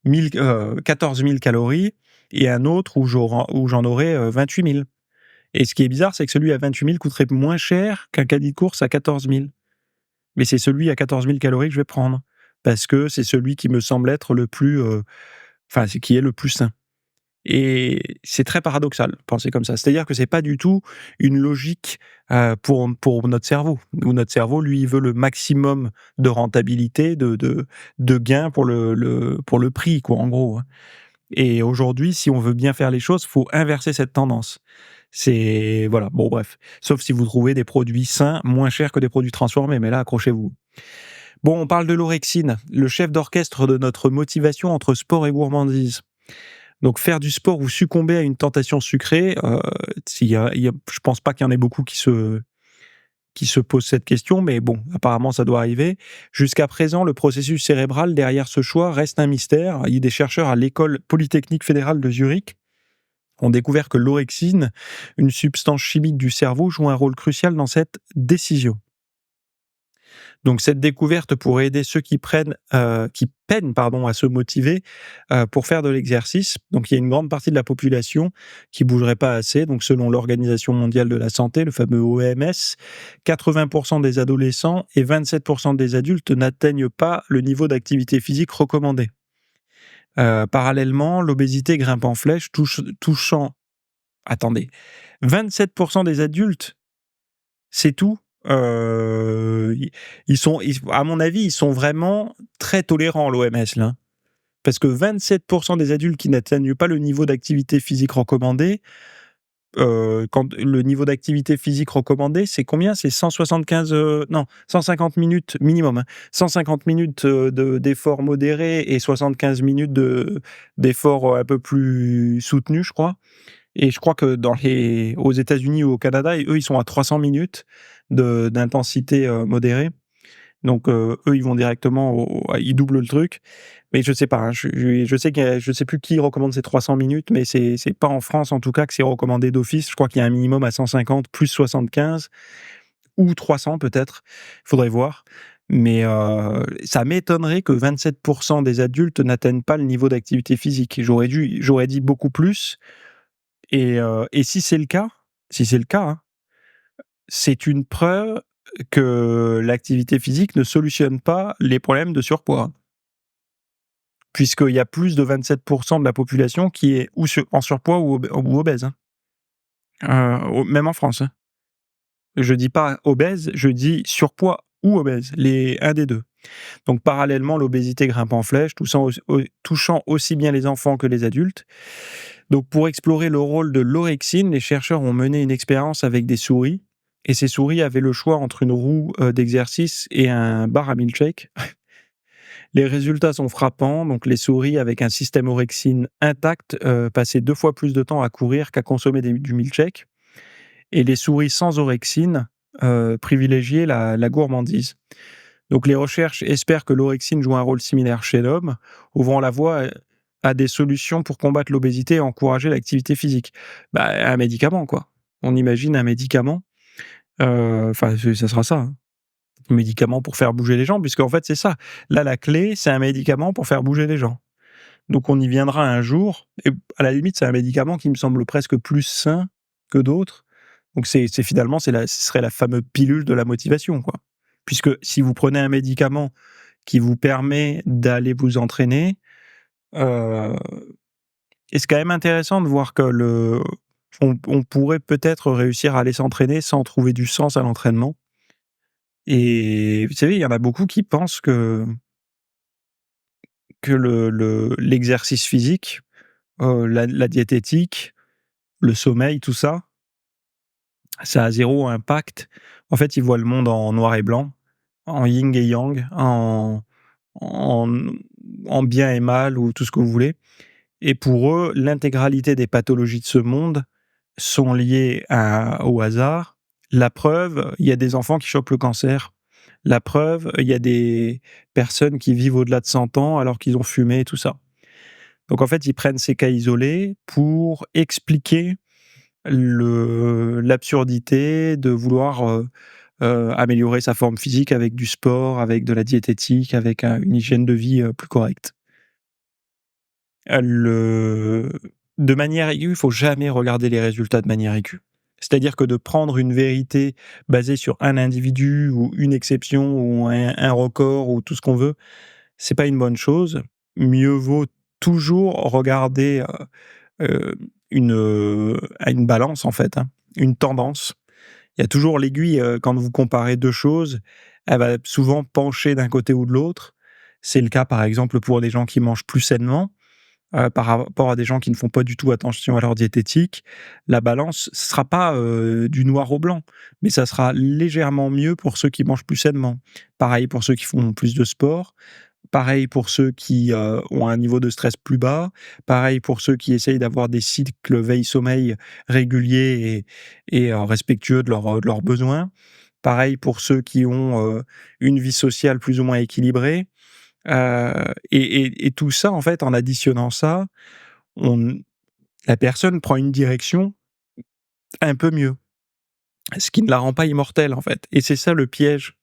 14 000 calories et un autre où j'en aurai, 28 000. Et ce qui est bizarre, c'est que celui à 28 000 coûterait moins cher qu'un caddie de course à 14 000. Mais c'est celui à 14 000 calories que je vais prendre parce que c'est celui qui me semble être le plus, c'est qui est le plus sain. Et c'est très paradoxal, de penser comme ça. C'est-à-dire que c'est pas du tout une logique, pour notre cerveau. Où notre cerveau, lui, il veut le maximum de rentabilité, de gain pour le prix, quoi, en gros, hein. Et aujourd'hui, si on veut bien faire les choses, faut inverser cette tendance. C'est voilà, bon bref. Sauf si vous trouvez des produits sains moins chers que des produits transformés, mais là, accrochez-vous. Bon, on parle de l'orexine, le chef d'orchestre de notre motivation entre sport et gourmandise. Donc faire du sport ou succomber à une tentation sucrée, je pense pas qu'il y en ait beaucoup qui se posent cette question, mais bon, apparemment ça doit arriver. Jusqu'à présent, le processus cérébral derrière ce choix reste un mystère. Il y a des chercheurs à l'école polytechnique fédérale de Zurich ont découvert que l'orexine, une substance chimique du cerveau, joue un rôle crucial dans cette décision. Donc cette découverte pourrait aider ceux qui peinent pardon à se motiver, pour faire de l'exercice. Donc il y a une grande partie de la population qui bougerait pas assez. Donc selon l'Organisation mondiale de la santé, le fameux OMS, 80% des adolescents et 27% des adultes n'atteignent pas le niveau d'activité physique recommandé. Parallèlement, l'obésité grimpe en flèche, touchant attendez, 27% des adultes, c'est tout? À mon avis, ils sont vraiment très tolérants, l'OMS, là. Parce que 27% des adultes qui n'atteignent pas le niveau d'activité physique recommandé, quand le niveau d'activité physique recommandé, c'est combien? C'est 175, non, 150 minutes minimum, hein. 150 minutes, d'effort modéré et 75 minutes d'effort, un peu plus soutenu, je crois. Et je crois que aux États-Unis ou au Canada, eux, ils sont à 300 minutes d'intensité, modérée. Donc, eux, ils vont directement ils doublent le truc. Mais je sais pas, hein, je sais je sais plus qui recommande ces 300 minutes, mais c'est pas en France, en tout cas, que c'est recommandé d'office. Je crois qu'il y a un minimum à 150 plus 75 ou 300 peut-être. Il faudrait voir. Mais, ça m'étonnerait que 27 des adultes n'atteignent pas le niveau d'activité physique. J'aurais dit beaucoup plus. Et si c'est le cas, hein, c'est une preuve que l'activité physique ne solutionne pas les problèmes de surpoids. Puisqu'il y a plus de 27 de la population qui est en surpoids ou obèse, hein. Même en France, hein. Je dis pas obèse, je dis surpoids ou obèse, un des 2. Donc parallèlement, l'obésité grimpe en flèche, touchant aussi bien les enfants que les adultes. Donc pour explorer le rôle de l'orexine, les chercheurs ont mené une expérience avec des souris. Et ces souris avaient le choix entre une roue d'exercice et un bar à milkshake. Les résultats sont frappants. Donc les souris avec un système orexine intact passaient 2 fois plus de temps à courir qu'à consommer du milkshake. Et les souris sans orexine privilégiaient la gourmandise. Donc les recherches espèrent que l'orexine joue un rôle similaire chez l'homme, ouvrant la voie à des solutions pour combattre l'obésité et encourager l'activité physique. Bah, un médicament, quoi. On imagine un médicament, enfin, ça sera ça, hein. Un médicament pour faire bouger les gens, puisqu'en fait, c'est ça. Là, la clé, c'est un médicament pour faire bouger les gens. Donc on y viendra un jour, et à la limite, c'est un médicament qui me semble presque plus sain que d'autres. Donc finalement, ce serait la fameuse pilule de la motivation, quoi. Puisque si vous prenez un médicament qui vous permet d'aller vous entraîner, heu et c'est quand même intéressant de voir que on pourrait peut-être réussir à aller s'entraîner sans trouver du sens à l'entraînement. Et vous savez, il y en a beaucoup qui pensent que l'exercice physique, la diététique, le sommeil, tout ça, ça a 0 impact. En fait, ils voient le monde en noir et blanc, en yin et yang, en en bien et mal ou tout ce que vous voulez. Et pour eux, l'intégralité des pathologies de ce monde sont liées au hasard. La preuve, il y a des enfants qui chopent le cancer. La preuve, il y a des personnes qui vivent au-delà de 100 ans alors qu'ils ont fumé et tout ça. Donc en fait, ils prennent ces cas isolés pour expliquer l'absurdité de vouloir améliorer sa forme physique avec du sport, avec de la diététique, avec une hygiène de vie plus correcte. Le De manière aiguë, il faut jamais regarder les résultats de manière aiguë. C'est-à-dire que de prendre une vérité basée sur un individu ou une exception ou un record ou tout ce qu'on veut, c'est pas une bonne chose. Mieux vaut toujours regarder, heu, une balance en fait, hein, une tendance. Il y a toujours l'aiguille, quand vous comparez 2 choses, elle va souvent pencher d'un côté ou de l'autre. C'est le cas par exemple pour les gens qui mangent plus sainement. Par rapport à des gens qui ne font pas du tout attention à leur diététique, la balance, ce sera pas, du noir au blanc, mais ça sera légèrement mieux pour ceux qui mangent plus sainement. Pareil pour ceux qui font plus de sport, pareil pour ceux qui, ont un niveau de stress plus bas, pareil pour ceux qui essayent d'avoir des cycles veille-sommeil réguliers et respectueux de leurs besoins. Pareil pour ceux qui ont, une vie sociale plus ou moins équilibrée. Et tout ça, en fait, en additionnant ça, on la personne prend une direction un peu mieux, ce qui ne la rend pas immortelle, en fait. Et c'est ça le piège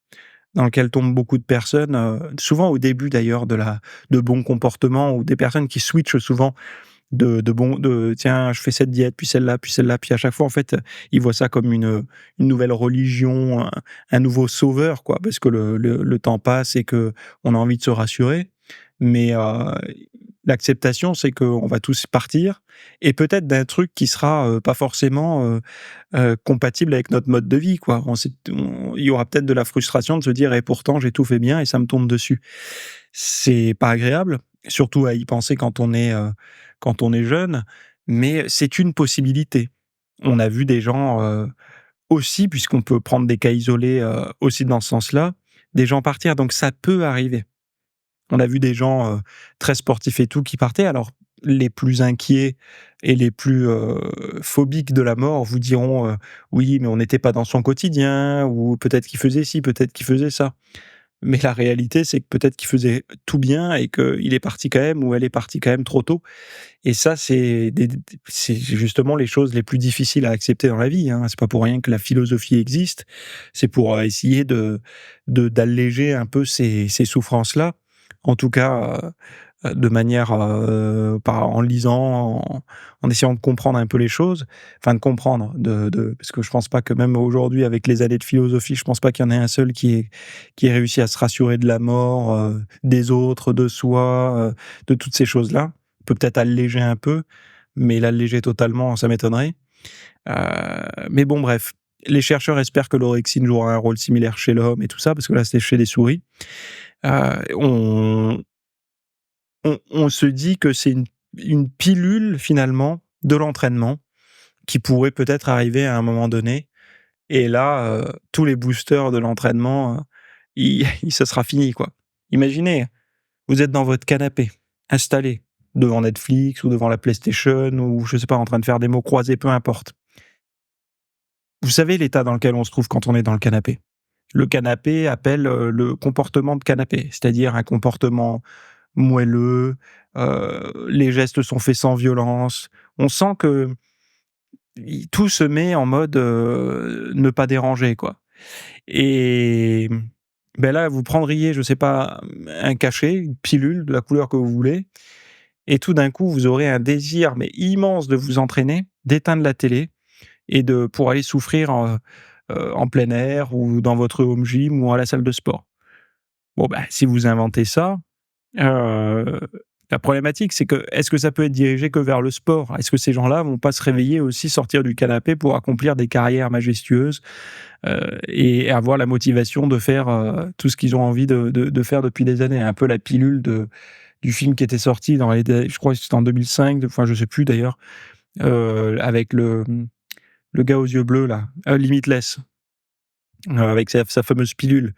dans lequel tombent beaucoup de personnes, souvent au début d'ailleurs de bons comportements ou des personnes qui switchent souvent tiens, je fais cette diète, puis celle-là, puis à chaque fois, en fait, ils voient ça comme une nouvelle religion, un nouveau sauveur, quoi, parce que le temps passe et que on a envie de se rassurer. Mais, l'acceptation, c'est qu'on va tous partir et peut-être d'un truc qui sera, pas forcément, compatible avec notre mode de vie, quoi. Il y aura peut-être de la frustration de se dire: «Et pourtant j'ai tout fait bien et ça me tombe dessus». C'est pas agréable, surtout à y penser quand on est jeune, mais c'est une possibilité. On a vu des gens, aussi, puisqu'on peut prendre des cas isolés, aussi dans ce sens-là, des gens partir, donc ça peut arriver. On a vu des gens, très sportifs et tout qui partaient. Alors les plus inquiets et les plus, phobiques de la mort vous diront, «Oui, mais on n'était pas dans son quotidien» ou peut-être qu'il faisait ci, peut-être qu'il faisait ça. Mais la réalité, c'est que peut-être qu'il faisait tout bien et qu'il est parti quand même ou elle est partie quand même trop tôt. Et ça, c'est justement les choses les plus difficiles à accepter dans la vie, hein. C'est pas pour rien que la philosophie existe. C'est pour, essayer d'alléger un peu ces souffrances-là. En tout cas, de manière, par en lisant, en essayant de comprendre un peu les choses. Enfin de comprendre, de parce que je pense pas que même aujourd'hui avec les années de philosophie, je pense pas qu'il y en ait un seul qui ait réussi à se rassurer de la mort, des autres, de soi, de toutes ces choses-là. On peut peut-être alléger un peu, mais l'alléger totalement, ça m'étonnerait. Mais bon bref, les chercheurs espèrent que l'orexine jouera un rôle similaire chez l'homme et tout ça, parce que là, c'était chez les souris. On on se dit que c'est une pilule finalement de l'entraînement qui pourrait peut-être arriver à un moment donné et là, tous les boosters de l'entraînement, ça sera fini, quoi. Imaginez, vous êtes dans votre canapé, installé devant Netflix ou devant la PlayStation ou je sais pas, en train de faire des mots croisés, peu importe. Vous savez l'état dans lequel on se trouve quand on est dans le canapé? Le canapé appelle, le comportement de canapé, c'est-à-dire un comportement moelleux, les gestes sont faits sans violence. On sent que tout se met en mode, ne pas déranger, quoi. Et là, vous prendriez, je sais pas, un cachet, une pilule de la couleur que vous voulez et tout d'un coup, vous aurez un désir, mais immense de vous entraîner, d'éteindre la télé et pour aller souffrir en plein air ou dans votre home gym ou à la salle de sport. Bon, si vous inventez ça, Heu, la problématique, c'est que, est-ce que ça peut être dirigé que vers le sport? Est-ce que ces gens-là vont pas se réveiller aussi, sortir du canapé pour accomplir des carrières majestueuses, et avoir la motivation de faire, tout ce qu'ils ont envie de faire depuis des années? Un peu la pilule du film qui était sorti dans les dé je crois que c'était en 2005, enfin je sais plus d'ailleurs, avec le gars aux yeux bleus là, Limitless, avec sa fameuse pilule.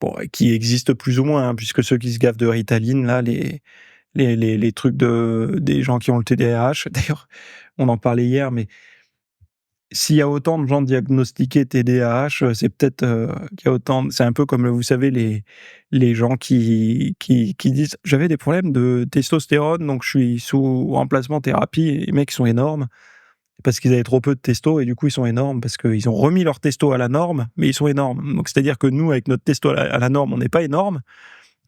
Bon, qui existe plus ou moins, hein, puisque ceux qui se gavent de Ritaline là, les trucs des gens qui ont le TDAH. D'ailleurs, on en parlait hier, mais s'il y a autant de gens diagnostiqués TDAH, c'est peut-être, qu'il y a autant c'est un peu comme, vous savez, les gens qui disent: «J'avais des problèmes de testostérone, donc je suis sous remplacement thérapie» et les mecs, ils sont énormes parce qu'ils avaient trop peu de testo et du coup, ils sont énormes parce qu'ils ont remis leur testo à la norme, mais ils sont énormes. Donc c'est-à-dire que nous, avec notre testo à la norme, on n'est pas énorme,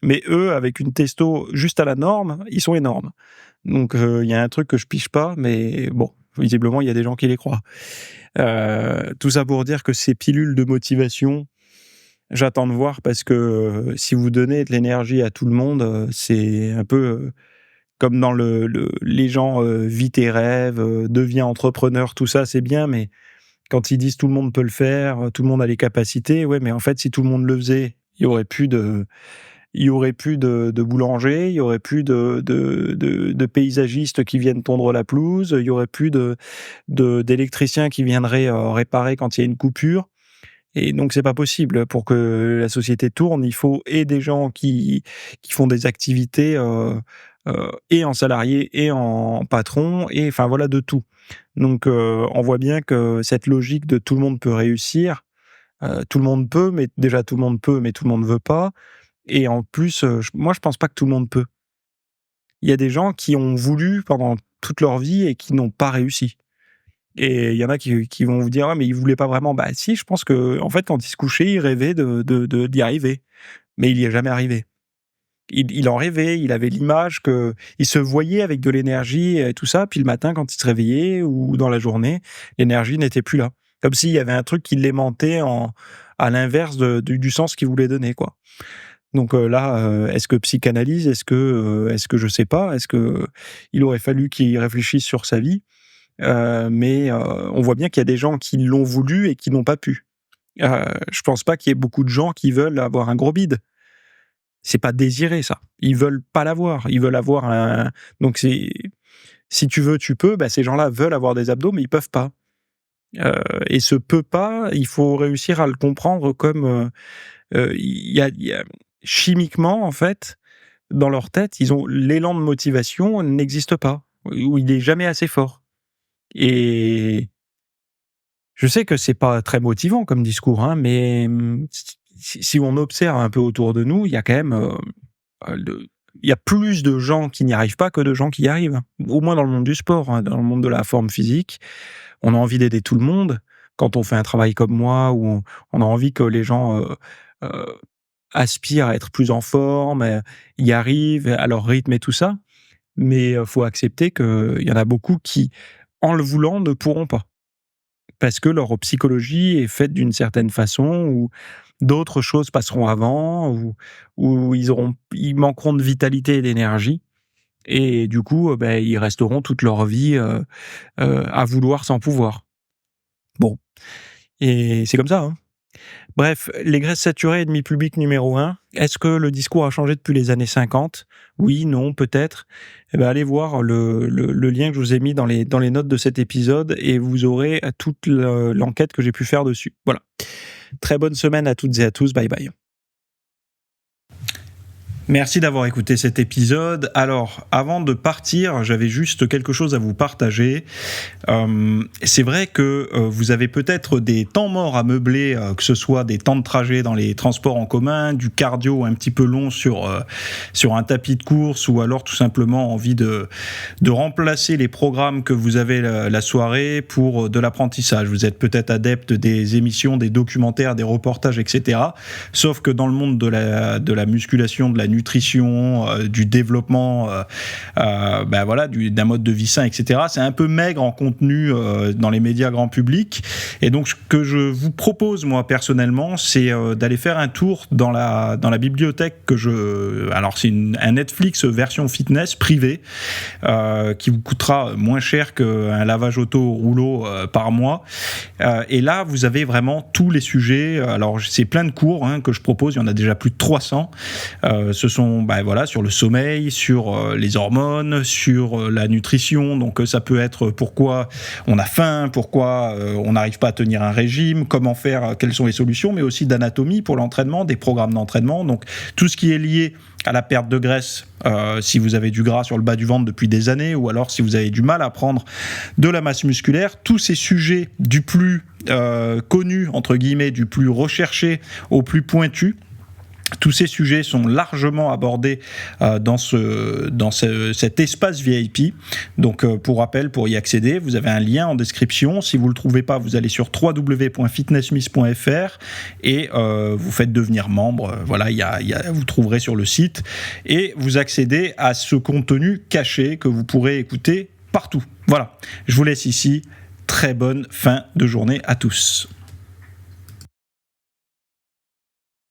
mais eux, avec une testo juste à la norme, ils sont énormes. Donc il y a un truc que je pige pas, mais bon, visiblement, il y a des gens qui les croient. Tout ça pour dire que ces pilules de motivation, j'attends de voir parce que, si vous donnez de l'énergie à tout le monde, c'est un peu, comme dans les gens, «vis tes rêves», «deviens entrepreneur», tout ça, c'est bien, mais quand ils disent: «Tout le monde peut le faire, tout le monde a les capacités», ouais, mais en fait, si tout le monde le faisait, il y aurait plus de boulanger, il y aurait plus de paysagistes qui viennent tondre la pelouse, il y aurait plus d'électriciens qui viendraient, réparer quand il y a une coupure et donc c'est pas possible. Pour que la société tourne, il faut et des gens qui font des activités, et en salarié et en patron et enfin voilà, de tout. Donc on voit bien que cette logique de tout le monde peut réussir, tout le monde peut, mais déjà tout le monde peut, mais tout le monde veut pas et en plus, moi je pense pas que tout le monde peut. Il y a des gens qui ont voulu pendant toute leur vie et qui n'ont pas réussi. Et il y en a qui vont vous dire: «Ah mais il voulait pas vraiment». Bah si, je pense qu'en fait, quand il se couchait, il rêvait d'y arriver, mais il y est jamais arrivé. Il en rêvait, il avait l'image qu'il se voyait avec de l'énergie et tout ça, puis le matin, quand il se réveillait ou dans la journée, l'énergie n'était plus là. Comme s'il y avait un truc qui l'aimantait à l'inverse du sens qu'il voulait donner, quoi. Donc là, est-ce que psychanalyse? Est-ce que je sais pas? Est-ce qu'il aurait fallu qu'il réfléchisse sur sa vie? Mais on voit bien qu'il y a des gens qui l'ont voulu et qui n'ont pas pu. Je pense pas qu'il y ait beaucoup de gens qui veulent avoir un gros bide. C'est pas désiré ça. Ils veulent pas l'avoir. Ils veulent avoir un donc c'est si tu veux, tu peux, ces gens-là veulent avoir des abdos, mais ils peuvent pas. Et ce peut pas, il faut réussir à le comprendre comme, il y a chimiquement, en fait, dans leur tête, ils ont l'élan de motivation n'existe pas, ou il est jamais assez fort. Et je sais que c'est pas très motivant comme discours, hein, mais si on observe un peu autour de nous, il y a quand même, il y a plus de gens qui n'y arrivent pas que de gens qui y arrivent, hein. Au moins dans le monde du sport, hein, dans le monde de la forme physique. On a envie d'aider tout le monde. Quand on fait un travail comme moi, où on a envie que les gens heu, aspirent à être plus en forme, y arrivent à leur rythme et tout ça. Mais faut accepter qu'il y en a beaucoup qui, en le voulant, ne pourront pas. Parce que leur psychologie est faite d'une certaine façon, ou d'autres choses passeront avant, ou ils manqueront de vitalité et d'énergie, et du coup, ils resteront toute leur vie, à vouloir sans pouvoir. Bon, et c'est comme ça, hein. Bref, les graisses saturées, ennemi public numéro un. Est-ce que le discours a changé depuis les années 50? Oui, non, peut-être. Eh ben, allez voir le lien que je vous ai mis dans les notes de cet épisode, et vous aurez toute l'enquête que j'ai pu faire dessus. Voilà. Très bonne semaine à toutes et à tous. Bye bye. Merci d'avoir écouté cet épisode. Alors, avant de partir, j'avais juste quelque chose à vous partager. C'est vrai que vous avez peut-être des temps morts à meubler, que ce soit des temps de trajet dans les transports en commun, du cardio un petit peu long sur un tapis de course, ou alors tout simplement envie de remplacer les programmes que vous avez la soirée pour de l'apprentissage. Vous êtes peut-être adepte des émissions, des documentaires, des reportages, etc. Sauf que dans le monde de la musculation, de la nutrition, du développement, d'un mode de vie sain, etc., c'est un peu maigre en contenu dans les médias grand public. Et donc, ce que je vous propose, moi, personnellement, c'est d'aller faire un tour dans la bibliothèque alors, c'est un Netflix version fitness privée, qui vous coûtera moins cher qu'un lavage auto au rouleau par mois. Et là, vous avez vraiment tous les sujets. Alors, c'est plein de cours que je propose. Il y en a déjà plus de 300. Ce sont sur le sommeil, sur les hormones, sur la nutrition. Donc, ça peut être pourquoi on a faim, pourquoi on n'arrive pas à tenir un régime, comment faire, quelles sont les solutions, mais aussi d'anatomie pour l'entraînement, des programmes d'entraînement. Donc, tout ce qui est lié à la perte de graisse, si vous avez du gras sur le bas du ventre depuis des années, ou alors si vous avez du mal à prendre de la masse musculaire, tous ces sujets du plus connu, entre guillemets, du plus recherché au plus pointu, tous ces sujets sont largement abordés dans cet espace VIP. Donc, pour rappel, pour y accéder, vous avez un lien en description. Si vous ne le trouvez pas, vous allez sur www.fitnessmiss.fr et vous faites devenir membre. Voilà, vous trouverez sur le site, et vous accédez à ce contenu caché que vous pourrez écouter partout. Voilà, je vous laisse ici. Très bonne fin de journée à tous.